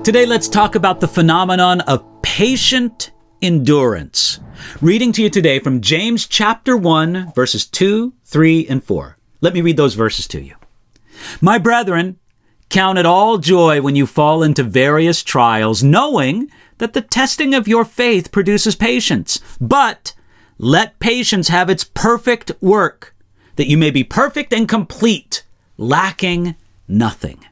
Today, let's talk about the phenomenon of patient endurance. Reading to you today from James chapter 1, verses 2, 3, and 4. Let me read those verses to you. My brethren, count it all joy when you fall into various trials, knowing that the testing of your faith produces patience. But let patience have its perfect work, that you may be perfect and complete, lacking nothing.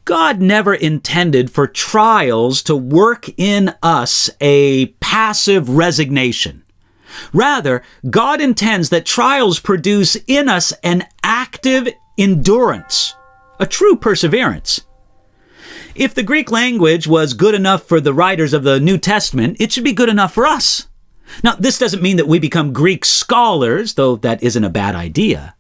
God never intended for trials to work in us a passive resignation. Rather, God intends that trials produce in us an active endurance, a true perseverance. If the Greek language was good enough for the writers of the New Testament, it should be good enough for us. Now, this doesn't mean that we become Greek scholars, though that isn't a bad idea.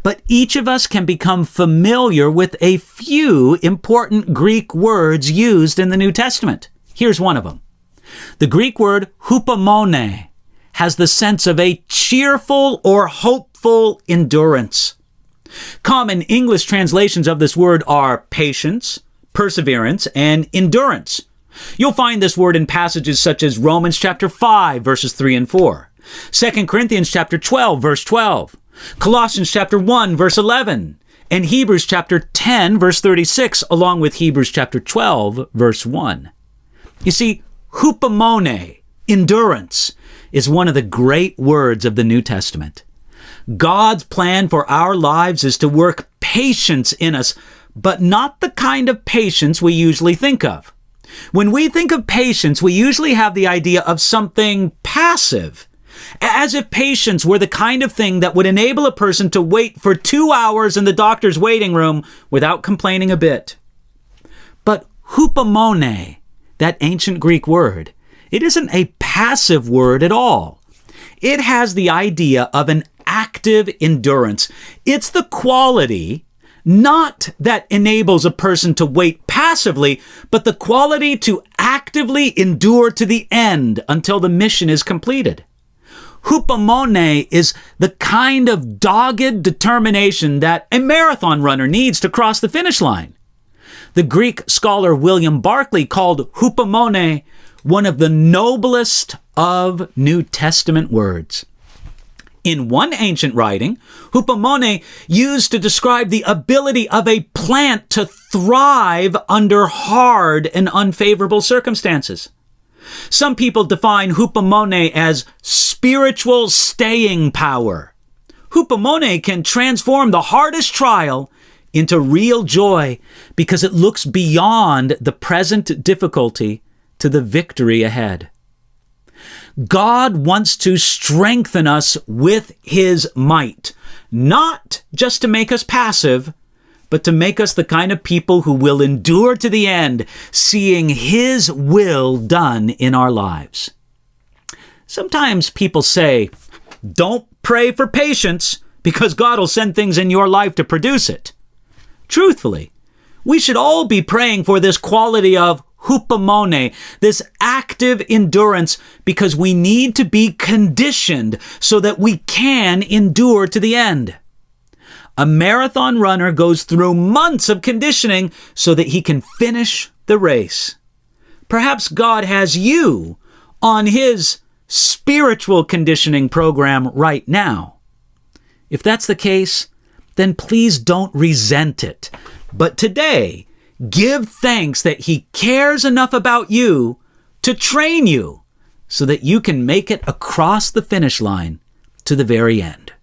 But each of us can become familiar with a few important Greek words used in the New Testament. Here's one of them. The Greek word hupomone has the sense of a cheerful or hopeful endurance. Common English translations of this word are patience, perseverance, and endurance. You'll find this word in passages such as Romans chapter 5, verses 3 and 4, 2 Corinthians chapter 12, verse 12, Colossians chapter 1, verse 11, and Hebrews chapter 10, verse 36, along with Hebrews chapter 12, verse 1. You see, hupomone, endurance, is one of the great words of the New Testament. God's plan for our lives is to work patience in us, but not the kind of patience we usually think of. When we think of patience, we usually have the idea of something passive, as if patience were the kind of thing that would enable a person to wait for 2 hours in the doctor's waiting room without complaining a bit. But hupomone, that ancient Greek word, it isn't a passive word at all. It has the idea of an active endurance. It's the quality not that enables a person to wait passively, but the quality to actively endure to the end until the mission is completed. Hupomone is the kind of dogged determination that a marathon runner needs to cross the finish line. The Greek scholar William Barclay called hupomone one of the noblest of New Testament words. In one ancient writing, hupomone used to describe the ability of a plant to thrive under hard and unfavorable circumstances. Some people define hupomone as spiritual staying power. Hupomone can transform the hardest trial into real joy because it looks beyond the present difficulty to the victory ahead. God wants to strengthen us with His might, not just to make us passive, but to make us the kind of people who will endure to the end, seeing His will done in our lives. Sometimes people say, don't pray for patience because God will send things in your life to produce it. Truthfully, we should all be praying for this quality of hupomone, this active endurance, because we need to be conditioned so that we can endure to the end. A marathon runner goes through months of conditioning so that he can finish the race. Perhaps God has you on His spiritual conditioning program right now. If that's the case, then please don't resent it. But today, give thanks that He cares enough about you to train you so that you can make it across the finish line to the very end.